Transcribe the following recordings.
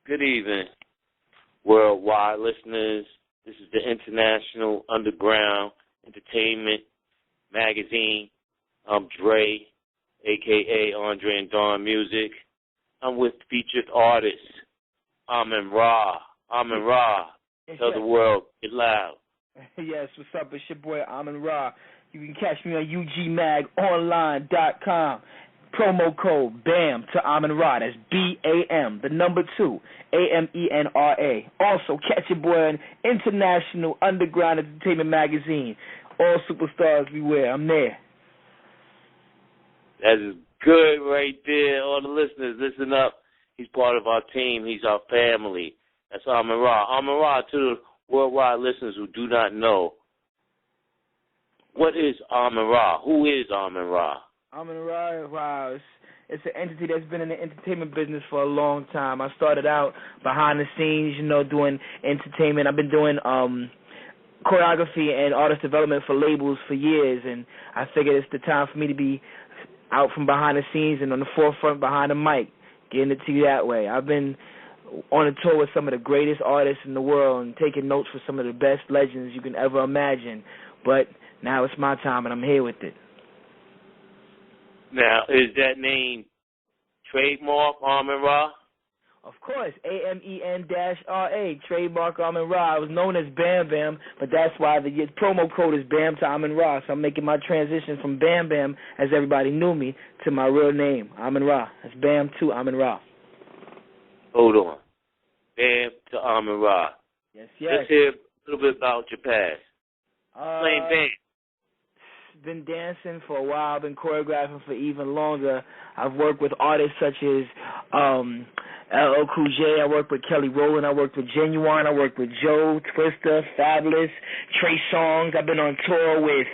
Good evening, worldwide listeners. This is the International Underground Entertainment Magazine. I'm Dre, a.k.a. Andre and Dawn Music. I'm with featured artist, Amin Ra. Amin Ra, tell the world, get loud. Yes, what's up? It's your boy, Amin Ra. You can catch me on ugmagonline.com. Promo code BAM to Amin Ra. That's BAM, the number 2, AMENRA. Also, catch your boy on International Underground Entertainment Magazine. All superstars beware. I'm there. That is good right there. All the listeners, listen up. He's part of our team. He's our family. That's Amin Ra. Amin Ra, to the worldwide listeners who do not know, what is Amin Ra? Who is Amin Ra? Amin Ra, wow, it's an entity that's been in the entertainment business for a long time. I started out behind the scenes, doing entertainment. I've been doing choreography and artist development for labels for years, and I figured it's the time for me to be out from behind the scenes and on the forefront behind the mic, getting it to you that way. I've been on a tour with some of the greatest artists in the world and taking notes for some of the best legends you can ever imagine, but now it's my time and I'm here with it. Now, is that name trademark Amin Ra? Of course, AMEN-RA, trademark Amin Ra. I was known as Bam Bam, but that's why the promo code is BAM to Amin Ra. So I'm making my transition from Bam Bam, as everybody knew me, to my real name, Amin Ra. That's BAM to Amin Ra. Hold on. Bam to Amin Ra. Yes, yes. Let's hear a little bit about your past. Plain Bam. Been dancing for a while, been choreographing for even longer. I've worked with artists such as LL Cool J, I worked with Kelly Rowland, I worked with Genuine, I worked with Joe, Twister, Fabulous, Trey Songz. I've been on tour with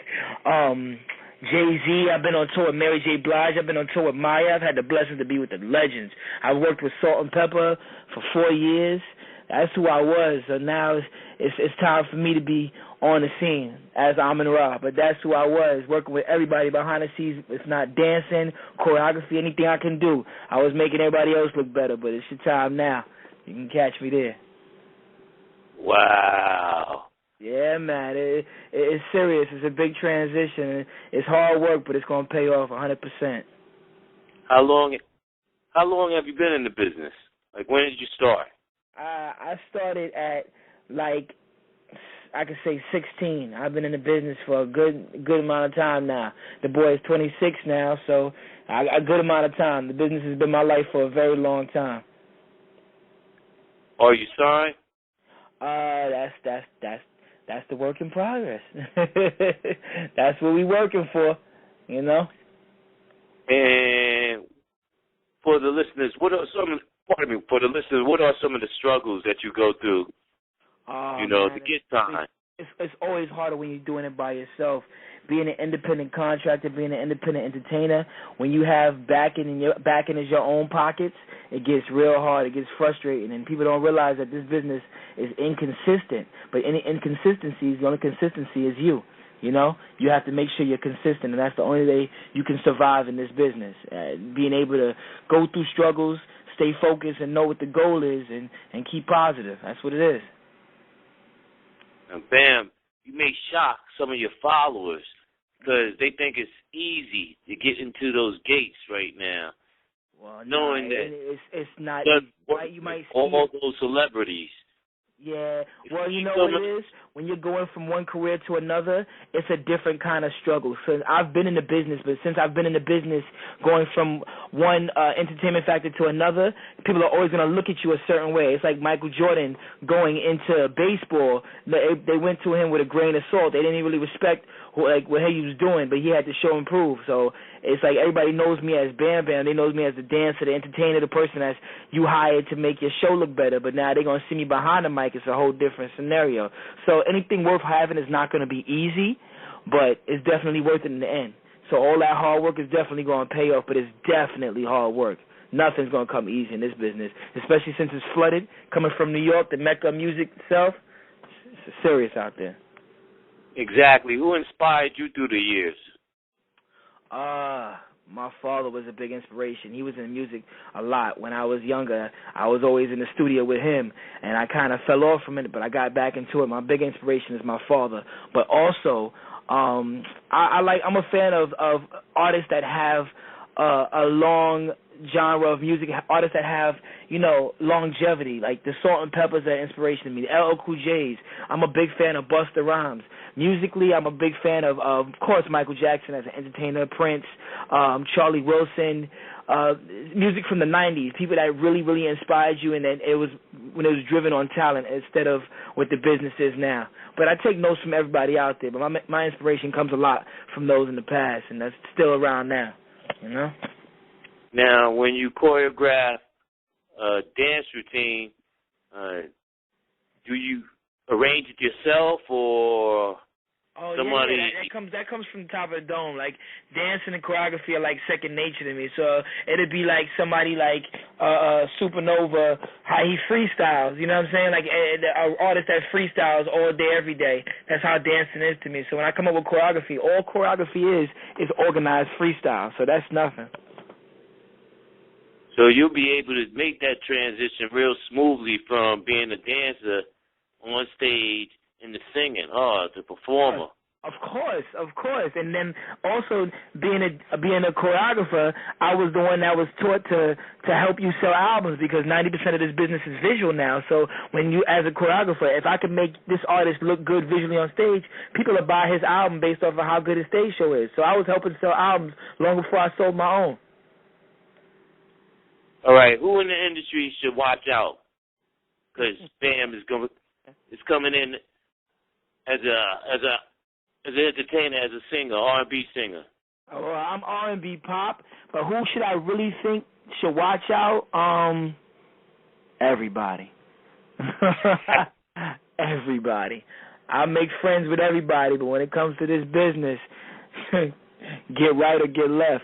Jay-Z, I've been on tour with Mary J. Blige, I've been on tour with Maya. I've had the blessing to be with the legends. I've worked with Salt and Pepper for 4 years. That's who I was. So now it's time for me to be on the scene as Amin Ra. But that's who I was, working with everybody behind the scenes. It's not dancing, choreography, anything I can do. I was making everybody else look better, but it's your time now. You can catch me there. Wow. Yeah, man. It's serious. It's a big transition. It's hard work, but it's going to pay off 100%. How long have you been in the business? Like, when did you start? I started at, I could say 16. I've been in the business for a good amount of time now. The boy is 26 now, so a good amount of time. The business has been my life for a very long time. Are you signed? That's the work in progress. That's what we working for, And for the listeners, what are some of the struggles that you go through? To get signed. It's always harder when you're doing it by yourself. Being an independent contractor, being an independent entertainer, when you have backing is your own pockets, it gets real hard. It gets frustrating, and people don't realize that this business is inconsistent. But any inconsistencies, the only consistency is you. You have to make sure you're consistent, and that's the only way you can survive in this business. Being able to go through struggles, stay focused, and know what the goal is, and keep positive. That's what it is. And Bam, you may shock some of your followers because they think it's easy to get into those gates right now. Well, knowing that it's not. You might see all those celebrities. Yeah, well, you know what it is? When you're going from one career to another, it's a different kind of struggle. So I've been in the business, but since I've been in the business going from one entertainment factor to another, people are always going to look at you a certain way. It's like Michael Jordan going into baseball. They went to him with a grain of salt. They didn't really respect what he was doing, but he had to show and prove. So it's like everybody knows me as Bam Bam. They know me as the dancer, the entertainer, the person that you hired to make your show look better. But now they're going to see me behind the mic. It's a whole different scenario. So anything worth having is not going to be easy, but it's definitely worth it in the end. So all that hard work is definitely going to pay off, but it's definitely hard work. Nothing's going to come easy in this business, especially since it's flooded. Coming from New York, the Mecca of music itself, it's serious out there. Exactly. Who inspired you through the years? My father was a big inspiration. He was in music a lot. When I was younger, I was always in the studio with him, and I kind of fell off from it, but I got back into it. My big inspiration is my father. But also, I'm a fan of artists that have a long genre of music, artists that have, longevity, like the Salt and Peppers are inspiration to me, the LL Cool J's. I'm a big fan of Busta Rhymes. Musically, I'm a big fan of course, Michael Jackson as an entertainer, Prince, Charlie Wilson, music from the 90s, people that really, really inspired you, and then it was when it was driven on talent instead of what the business is now. But I take notes from everybody out there, but my inspiration comes a lot from those in the past, and that's still around now, Now, when you choreograph a dance routine, do you arrange it yourself or somebody? Yeah, that comes from the top of the dome. Like, dancing and choreography are like second nature to me. So it'd be like somebody like Supernova, how he freestyles. You know what I'm saying? Like an artist that freestyles all day, every day. That's how dancing is to me. So when I come up with choreography, all choreography is organized freestyle. So that's nothing. So you'll be able to make that transition real smoothly from being a dancer on stage into singing, to performer. Of course. And then also being a choreographer, I was the one that was taught to help you sell albums, because 90% of this business is visual now. So when you, as a choreographer, if I could make this artist look good visually on stage, people will buy his album based off of how good his stage show is. So I was helping sell albums long before I sold my own. All right, who in the industry should watch out? Because Bam is coming in as an entertainer, as a singer, R&B singer. Well, I'm R&B pop, but who should I really think should watch out? Everybody. Everybody. I make friends with everybody, but when it comes to this business, get right or get left.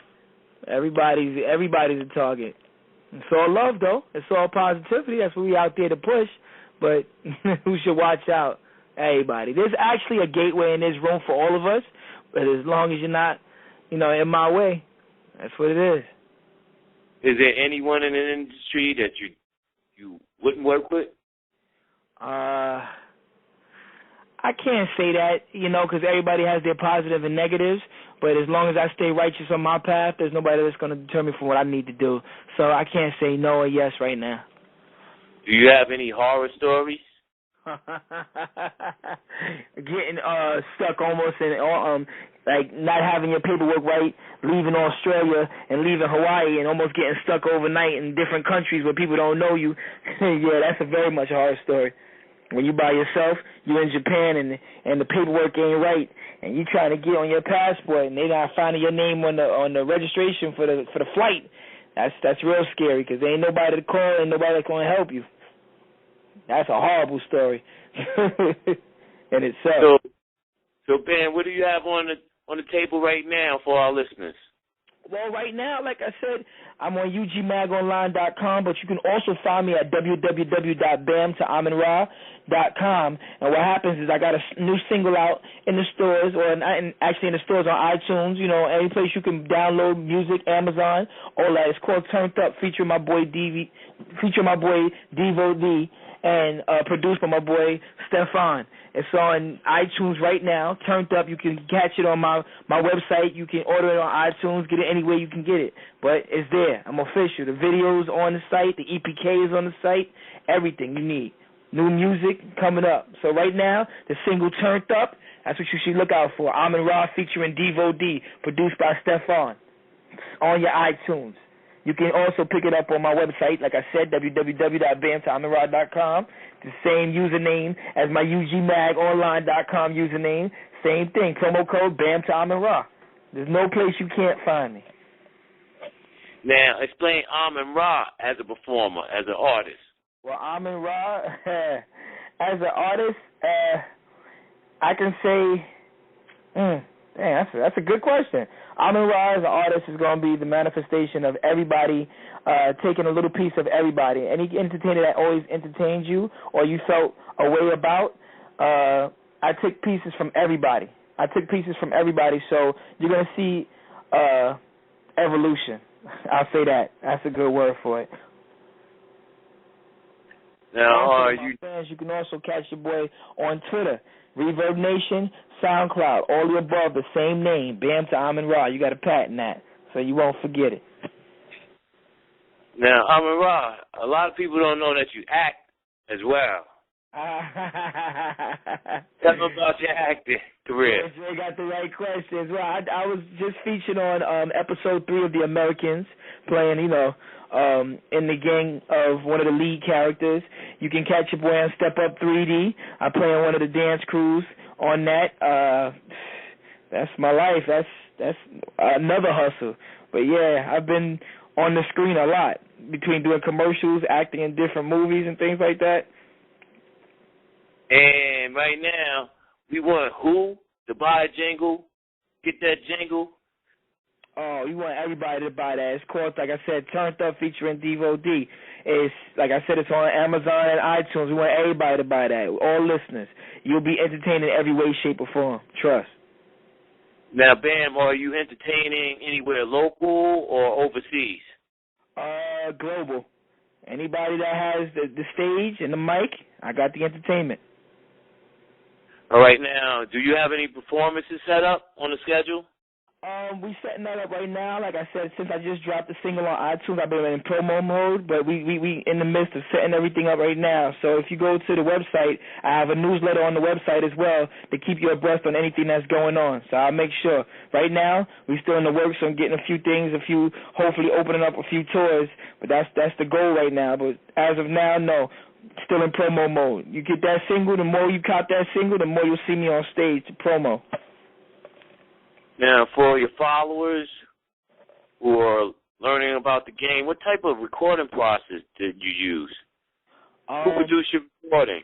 Everybody's a target. It's all love, though. It's all positivity. That's what we out there to push. But who should watch out? Everybody. There's actually a gateway in this room for all of us, but as long as you're not, in my way, that's what it is. Is there anyone in the industry that you wouldn't work with? I can't say that, because everybody has their positive and negatives. But as long as I stay righteous on my path, there's nobody that's going to deter me from what I need to do. So I can't say no or yes right now. Do you have any horror stories? Getting stuck almost in, like not having your paperwork right, leaving Australia and leaving Hawaii and almost getting stuck overnight in different countries where people don't know you. Yeah, that's a very much a horror story. When you by yourself, you're in Japan and the paperwork ain't right, and you trying to get on your passport and they not finding your name on the registration for the flight. That's real scary, because there ain't nobody to call and nobody that's going to help you. That's a horrible story in itself. So Ben, what do you have on the table right now for our listeners? Well, right now, like I said, I'm on Ugmagonline.com, but you can also find me at www.bamtoaminra.com. And what happens is I got a new single out in the stores, actually in the stores on iTunes, any place you can download music, Amazon, all that. It's called Turned Up, featuring my boy Devo D, and produced by my boy Stefan. It's on iTunes right now, Turned Up. You can catch it on my website. You can order it on iTunes, get it any way you can get it. But it's there. I'm official. The video's on the site. The EPK is on the site. Everything you need. New music coming up. So right now, the single Turned Up, that's what you should look out for. Amin Ra featuring Devo D, produced by Stefan. On your iTunes. You can also pick it up on my website, like I said, www.bamtoaminra.com. The same username as my ugmagonline.com username. Same thing, promo code BAMTOAminRa. There's no place you can't find me. Now, explain Amin Ra as a performer, as an artist. Well, Amin Ra, as an artist, I can say, that's a good question. Amin Ra as an artist is going to be the manifestation of everybody taking a little piece of everybody. Any entertainer that always entertained you or you felt a way about, I took pieces from everybody. So you're going to see evolution. I'll say that. That's a good word for it. Now, fans, you can also catch your boy on Twitter, Reverb Nation, SoundCloud, all the above, the same name, Bam to Amin Ra. You got to patent that, so you won't forget it. Now, Amin Ra, a lot of people don't know that you act as well. Tell them about your acting career. You got the right questions. Well, I was just featured on episode 3 of The Americans, playing, in the gang of one of the lead characters. You can catch your boy on Step Up 3D. I play on one of the dance crews on that. That's my life. That's another hustle. But yeah, I've been on the screen a lot, between doing commercials, acting in different movies and things like that. And right now, we want who to buy a jingle, get that jingle. Oh, you want everybody to buy that. It's called, like I said, Turned Up featuring Devo D. It's, like I said, it's on Amazon and iTunes. We want everybody to buy that, all listeners. You'll be entertained in every way, shape, or form. Trust. Now, Bam, are you entertaining anywhere local or overseas? Global. Anybody that has the stage and the mic, I got the entertainment. All right, now, do you have any performances set up on the schedule? We setting that up right now. Like I said, since I just dropped the single on iTunes, I've been in promo mode, but we in the midst of setting everything up right now. So if you go to the website, I have a newsletter on the website as well to keep you abreast on anything that's going on. So I'll make sure. Right now, we're still in the works on getting a few things, hopefully opening up a few tours, but that's the goal right now. But as of now, no. Still in promo mode. You get that single, the more you cop that single, the more you'll see me on stage to promo. Now, for your followers who are learning about the game, what type of recording process did you use? Who produced your recording?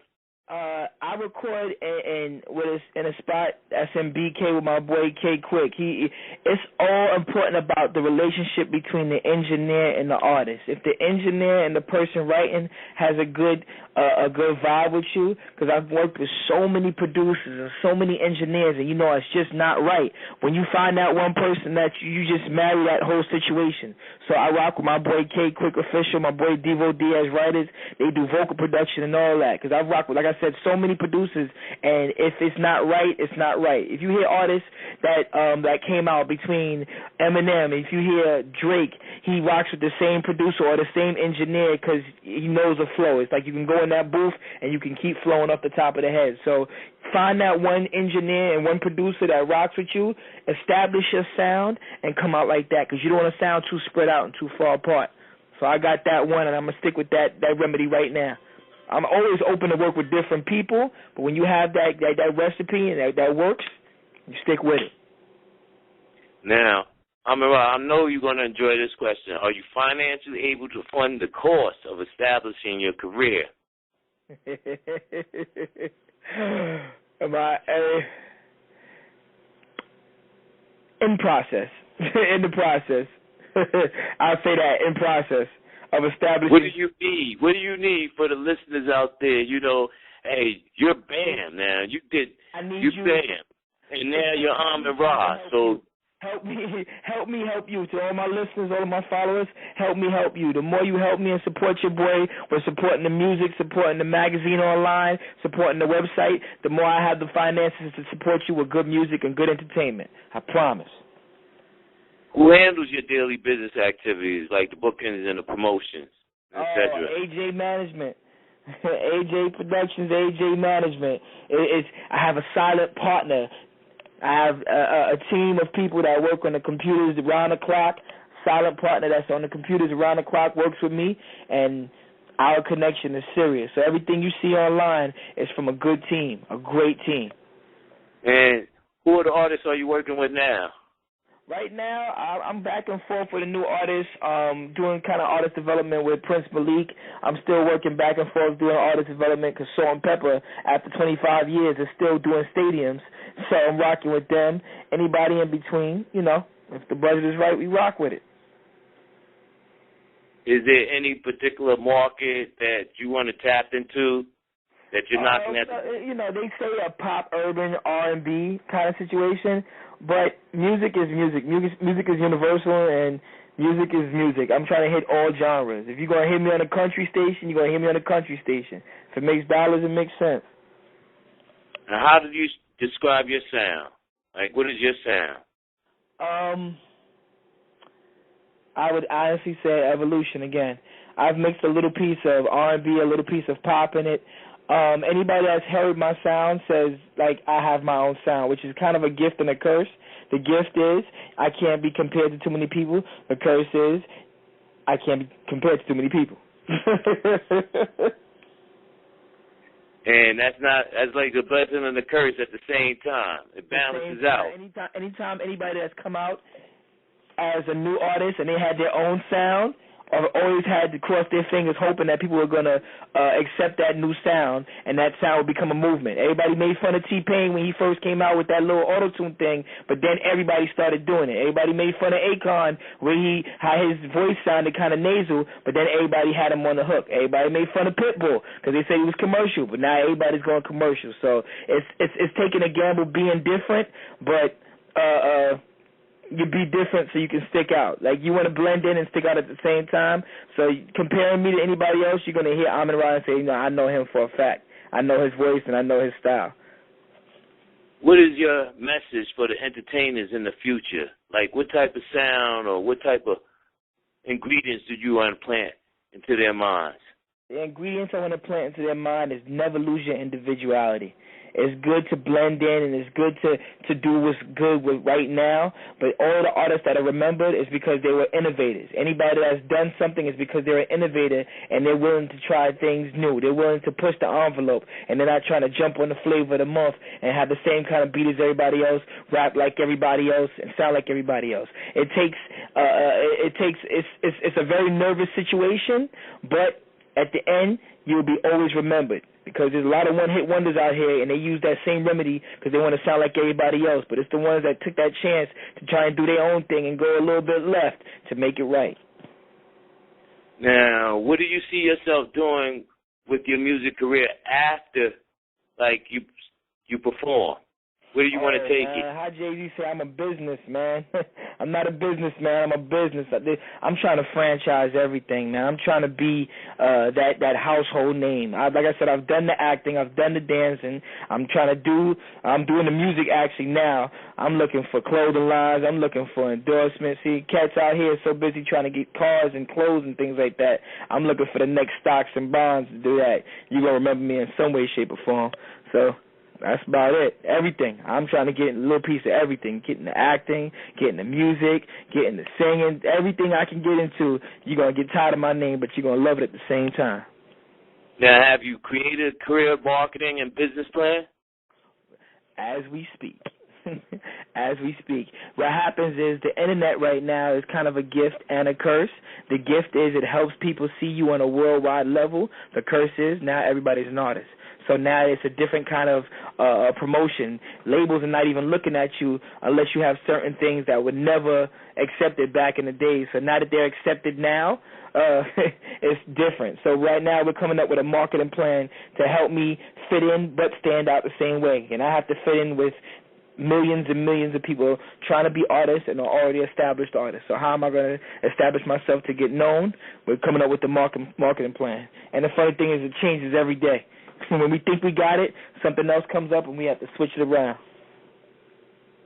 I record in a spot that's in BK with my boy K Quick. It's all important about the relationship between the engineer and the artist. If the engineer and the person writing has a good vibe with you, because I've worked with so many producers and so many engineers, and it's just not right. When you find that one person that you just marry that whole situation. So I rock with my boy K Quick Official, my boy Devo D as writers. They do vocal production and all that, because I've rocked with, like I said, so many producers, and if it's not right, it's not right. If you hear artists that came out between Eminem, if you hear Drake, he rocks with the same producer or the same engineer because he knows the flow. It's like you can go in that booth and you can keep flowing up the top of the head. So find that one engineer and one producer that rocks with you, establish your sound, and come out like that, because you don't want to sound too spread out and too far apart. So I got that one, and I'm going to stick with that remedy right now. I'm always open to work with different people, but when you have that recipe and that works, you stick with it. Now, I know you're going to enjoy this question. Are you financially able to fund the cost of establishing your career? Am I in process? In the process. I'll say that, in process of establishing. What do you need? What do you need for the listeners out there? Hey, you're Bam now. You Bam. And now you're Amin Ra. So help me help you. To all my listeners, all of my followers, help me help you. The more you help me and support your boy, we're supporting the music, supporting the magazine online, supporting the website, the more I have the finances to support you with good music and good entertainment. I promise. Who handles your daily business activities, like the bookings and the promotions, etc.? AJ Management. AJ Productions, AJ Management. I have a silent partner. I have a team of people that work on the computers around the clock. Silent partner that's on the computers around the clock works with me, and our connection is serious. So everything you see online is from a good team, a great team. And who are the artists are you working with now? Right now, I'm back and forth with a new artist, doing kind of artist development with Prince Malik. I'm still working back and forth doing artist development because Salt and Pepper, after 25 years, is still doing stadiums. So I'm rocking with them. Anybody in between, if the budget is right, we rock with it. Is there any particular market that you want to tap into that you're knocking at? They say a pop, urban, R&B kind of situation. But music is music. Music is universal, and music is music. I'm trying to hit all genres. If you're going to hear me on a country station, you're going to hear me on a country station. If it makes dollars, it makes sense. Now, how do you describe your sound? Like, what is your sound? I would honestly say evolution again. I've mixed a little piece of R&B, a little piece of pop in it. Anybody that's heard my sound says, like, I have my own sound, which is kind of a gift and a curse. The gift is I can't be compared to too many people. The curse is I can't be compared to too many people. And that's like the blessing and the curse at the same time. It balances out. Anytime anybody that's come out as a new artist and they had their own sound, or always had to cross their fingers hoping that people were going to accept that new sound, and that sound would become a movement. Everybody made fun of T-Pain when he first came out with that little auto-tune thing, but then everybody started doing it. Everybody made fun of Akon where how his voice sounded kind of nasal, but then everybody had him on the hook. Everybody made fun of Pitbull because they said he was commercial, but now everybody's going commercial. So it's taking a gamble being different, but you be different so you can stick out. Like, you want to blend in and stick out at the same time. So comparing me to anybody else, you're going to hear Amin Ra and say, I know him for a fact. I know his voice and I know his style. What is your message for the entertainers in the future? Like, what type of sound or what type of ingredients do you want to plant into their minds? The ingredients I want to plant into their mind is never lose your individuality. It's good to blend in, and it's good to do what's good with right now. But all the artists that are remembered is because they were innovators. Anybody that's done something is because they're an innovator, and they're willing to try things new. They're willing to push the envelope, and they're not trying to jump on the flavor of the month and have the same kind of beat as everybody else, rap like everybody else, and sound like everybody else. It's a very nervous situation, but at the end, you'll be always remembered. Because there's a lot of one-hit wonders out here, and they use that same remedy because they want to sound like everybody else. But it's the ones that took that chance to try and do their own thing and go a little bit left to make it right. Now, what do you see yourself doing with your music career after, like, you perform? Where do you want to take it? How Jay-Z say, I'm a businessman. I'm not a businessman. I'm a business. I'm trying to franchise everything, man. I'm trying to be that household name. Like I said, I've done the acting. I've done the dancing. I'm doing the music actually now. I'm looking for clothing lines. I'm looking for endorsements. See, cats out here so busy trying to get cars and clothes and things like that. I'm looking for the next stocks and bonds to do that. You're going to remember me in some way, shape, or form. So that's about it. Everything. I'm trying to get a little piece of everything. Getting the acting, getting the music, getting the singing, everything I can get into. You're going to get tired of my name, but you're going to love it at the same time. Now, have you created a career marketing and business plan? As we speak. As we speak. What happens is the internet right now is kind of a gift and a curse. The gift is it helps people see you on a worldwide level. The curse is now everybody's an artist. So now it's a different kind of promotion. Labels are not even looking at you unless you have certain things that were never accepted back in the day. So now that they're accepted now, it's different. So right now we're coming up with a marketing plan to help me fit in but stand out the same way. And I have to fit in with millions and millions of people trying to be artists and are already established artists. So how am I going to establish myself to get known? We're coming up with the marketing plan. And the funny thing is it changes every day. When we think we got it, something else comes up and we have to switch it around.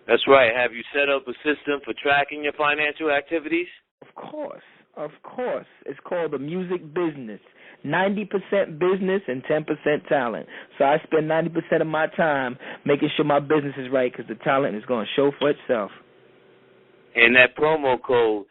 That's right. Have you set up a system for tracking your financial activities? Of course. It's called the music business. 90% business and 10% talent. So I spend 90% of my time making sure my business is right because the talent is going to show for itself. And that promo code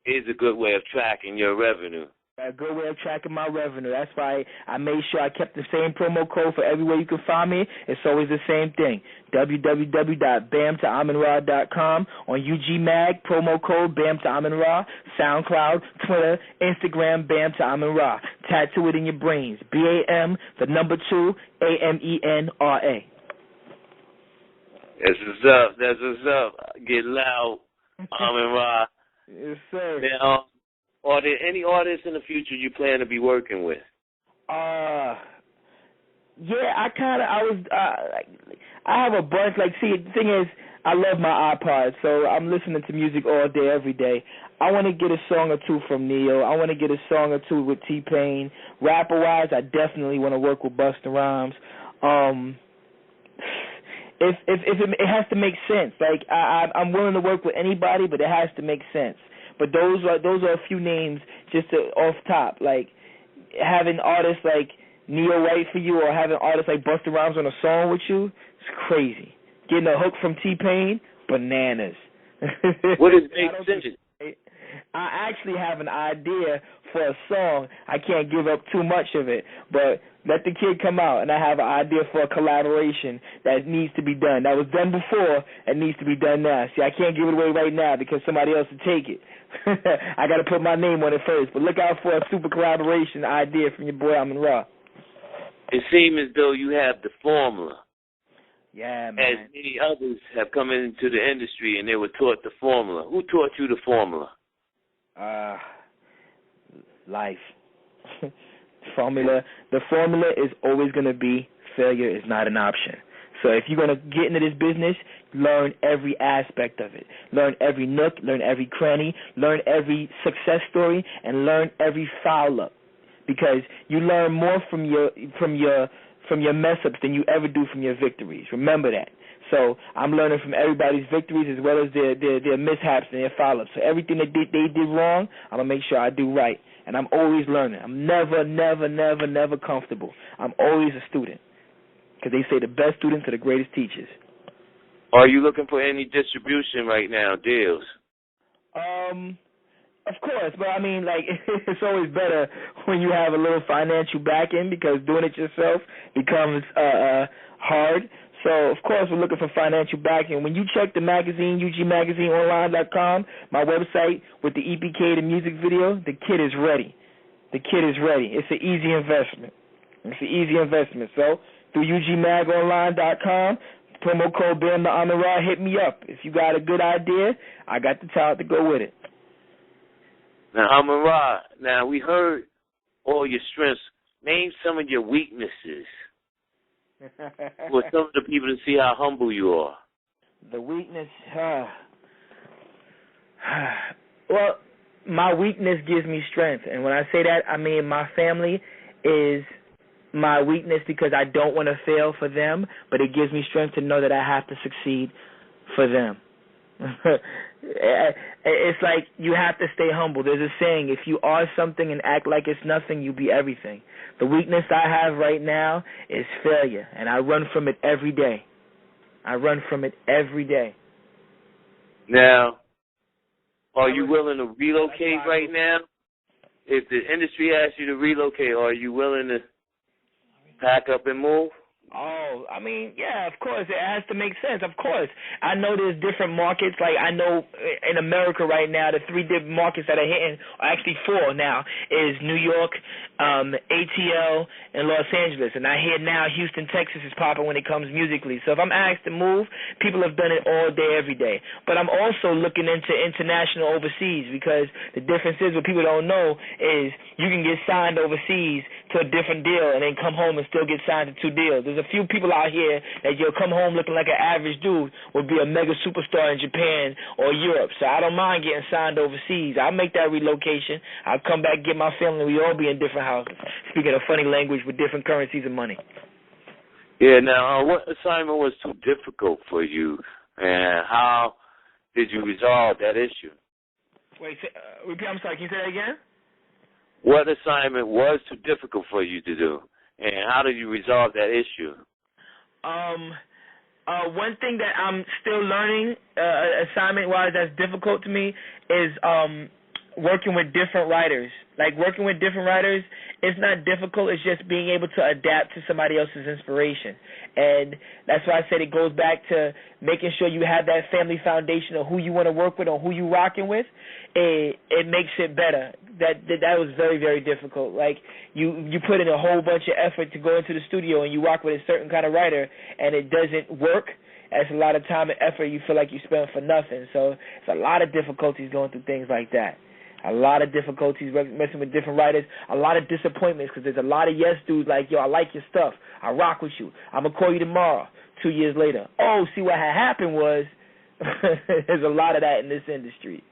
is a good way of tracking your revenue. A good way of tracking my revenue. That's why I made sure I kept the same promo code for everywhere you can find me. It's always the same thing. www.bamtoaminra.com. On UGMag, promo code Bam to Amin Ra. SoundCloud, Twitter, Instagram, Bam to Amin Ra. Tattoo it in your brains. BAM, the number 2, AMENRA. That's what's up. Get loud, Amin Ra. Yes, sir. Now, are there any artists in the future you plan to be working with? Yeah, I have a bunch. Like, see, the thing is, I love my iPod, so I'm listening to music all day, every day. I want to get a song or two from Neo. I want to get a song or two with T-Pain. Rapper-wise, I definitely want to work with Busta Rhymes. If it has to make sense. Like I'm willing to work with anybody, but it has to make sense. But those are a few names just off top. Like having artists like Neo write for you, or having artists like Busta Rhymes on a song with you, it's crazy. Getting a hook from T-Pain, bananas. What is make sense? I actually have an idea for a song. I can't give up too much of it, but let the kid come out, and I have an idea for a collaboration that needs to be done. That was done before, and needs to be done now. See, I can't give it away right now because somebody else will take it. I got to put my name on it first, but look out for a super collaboration idea from your boy Amin Ra. It seems as though you have the formula. Yeah, man. As many others have come into the industry and they were taught the formula. Who taught you the formula? Life. The formula is always going to be failure is not an option. So if you're going to get into this business, learn every aspect of it. Learn every nook, learn every cranny, learn every success story, and learn every foul up. Because you learn more from your mess ups than you ever do from your victories. Remember that. So I'm learning from everybody's victories as well as their mishaps and their foul ups. So everything that they did wrong, I'm gonna make sure I do right. And I'm always learning. I'm never comfortable. I'm always a student. Because they say the best students are the greatest teachers. Are you looking for any distribution right now, deals? Of course, but I mean, like, it's always better when you have a little financial backing because doing it yourself becomes hard. So, of course, we're looking for financial backing. When you check the magazine, ugmagonline.com, my website, with the EPK, the music video, the kid is ready. The kid is ready. It's an easy investment. So, through ugmagonline.com, promo code BAM the Amin Ra, hit me up. If you got a good idea, I got the talent to go with it. Now, Amin Ra, now we heard all your strengths. Name some of your weaknesses for some of the people to see how humble you are. The weakness, well, my weakness gives me strength. And when I say that, I mean my family is my weakness because I don't want to fail for them, but it gives me strength to know that I have to succeed for them. It's like you have to stay humble. There's a saying, if you are something and act like it's nothing, you be everything. The weakness I have right now is failure, and I run from it every day. Now, are you willing to relocate right now? If the industry asks you to relocate, are you willing to pack up and move? Oh, I mean, yeah, of course. It has to make sense, of course. I know there's different markets. Like, I know in America right now, the 3 different markets that are hitting, or actually 4 now, is New York, ATL, and Los Angeles. And I hear now Houston, Texas is popping when it comes musically. So if I'm asked to move, people have done it all day, every day. But I'm also looking into international overseas because the difference is what people don't know is you can get signed overseas to a different deal and then come home and still get signed to 2 deals. There's a few people out here that you'll come home looking like an average dude will be a mega superstar in Japan or Europe. So I don't mind getting signed overseas. I'll make that relocation. I'll come back, get my family. We all be in different houses, speaking a funny language with different currencies and money. Yeah, now, what assignment was too difficult for you, and how did you resolve that issue? Wait, repeat, I'm sorry, can you say that again? What assignment was too difficult for you to do, and how did you resolve that issue? One thing that I'm still learning, assignment-wise, that's difficult to me is working with different writers. Like, working with different writers, it's not difficult. It's just being able to adapt to somebody else's inspiration. And that's why I said it goes back to making sure you have that family foundation of who you want to work with or who you rocking with. It makes it better. That was very, very difficult. Like, you put in a whole bunch of effort to go into the studio and you rock with a certain kind of writer and it doesn't work. That's a lot of time and effort you feel like you spent for nothing. So it's a lot of difficulties going through things like that. A lot of difficulties messing with different writers. A lot of disappointments because there's a lot of yes dudes like, yo, I like your stuff. I rock with you. I'm going to call you tomorrow. 2 years later. Oh, see, what had happened was There's a lot of that in this industry.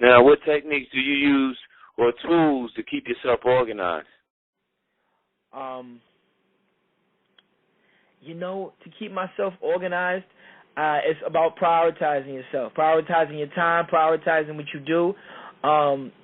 Now, what techniques do you use or tools to keep yourself organized? To keep myself organized, it's about prioritizing yourself, prioritizing your time, prioritizing what you do.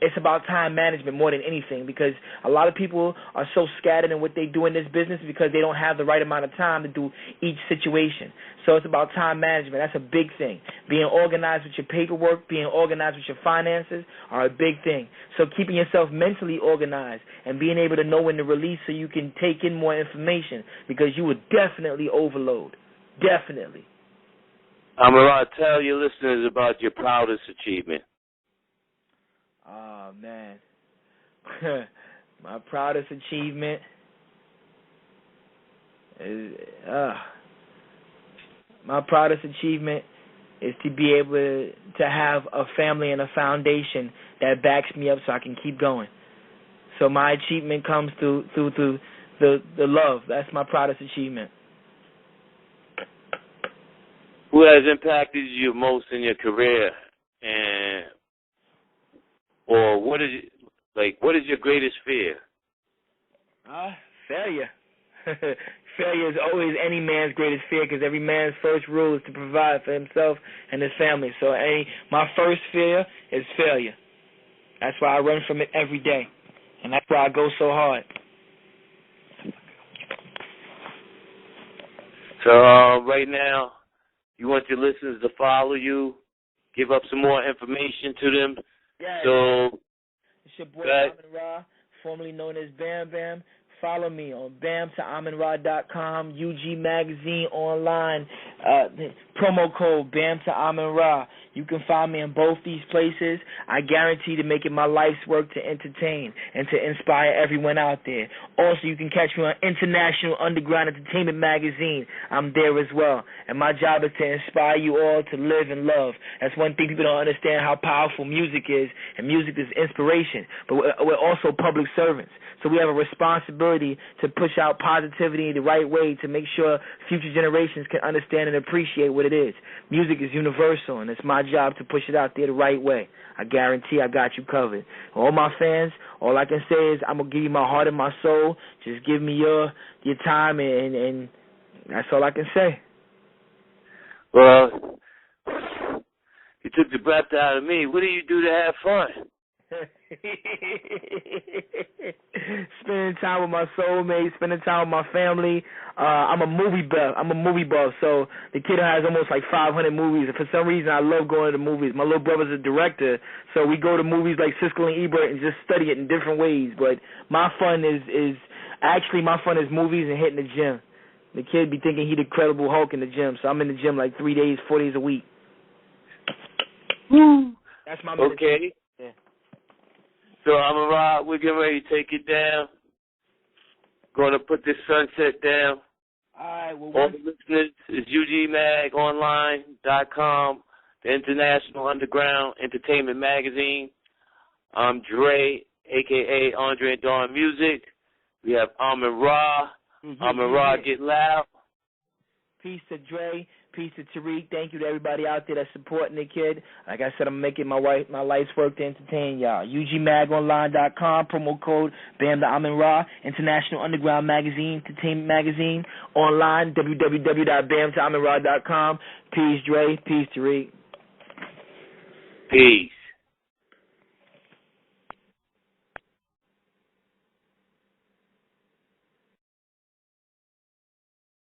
It's about time management more than anything, because a lot of people are so scattered in what they do in this business because they don't have the right amount of time to do each situation. So it's about time management. That's a big thing. Being organized with your paperwork, being organized with your finances are a big thing. So keeping yourself mentally organized and being able to know when to release so you can take in more information, because you would definitely overload. Definitely. Amara, tell your listeners about your proudest achievement. Oh, man. My proudest achievement is to be able to have a family and a foundation that backs me up so I can keep going. So my achievement comes through the love. That's my proudest achievement. Who has impacted you most in your career, or what is your greatest fear? Failure. Failure is always any man's greatest fear, because every man's first rule is to provide for himself and his family. So my first fear is failure. That's why I run from it every day, and that's why I go so hard. So right now, you want your listeners to follow you, give up some more information to them. Yeah. So it's your boy Amin Ra, formerly known as Bam Bam. Follow me on bamtoaminra.com, UG Magazine online, promo code BAMTOAminRa. You can find me in both these places. I guarantee to make it my life's work to entertain and to inspire everyone out there. Also, you can catch me on International Underground Entertainment Magazine. I'm there as well. And my job is to inspire you all to live and love. That's one thing people don't understand, how powerful music is, and music is inspiration. But we're also public servants. So we have a responsibility to push out positivity the right way to make sure future generations can understand and appreciate what it is. Music is universal, and it's my job to push it out there the right way. I guarantee I got you covered. All my fans, all I can say is I'm going to give you my heart and my soul. Just give me your time, and that's all I can say. Well, you took the breath out of me. What do you do to have fun? Spending time with my soulmate, spending time with my family. I'm a movie buff. So the kid has almost like 500 movies. And for some reason, I love going to the movies. My little brother's a director, so we go to movies like Siskel and Ebert and just study it in different ways. But my fun is movies and hitting the gym. The kid be thinking he the Incredible Hulk in the gym, so I'm in the gym like 3 days, 4 days a week. Woo. That's my meditation. Okay. Yeah. So Amara, we're getting ready to take it down. Going to put this sunset down. All right. Well, all the listeners is ugmagonline.com, the International Underground Entertainment Magazine. I'm Dre, a.k.a. Andre and Dawn Music. We have Amin Ra. Amin Ra, get loud. Peace to Dre. Peace to Tariq. Thank you to everybody out there that's supporting the kid. Like I said, I'm making my life's work to entertain y'all. UGMagOnline.com, promo code BAM to Amin Ra. International Underground Magazine, Entertainment Magazine. Online, www.bamtoaminra.com. Peace, Dre. Peace, Tariq. Peace.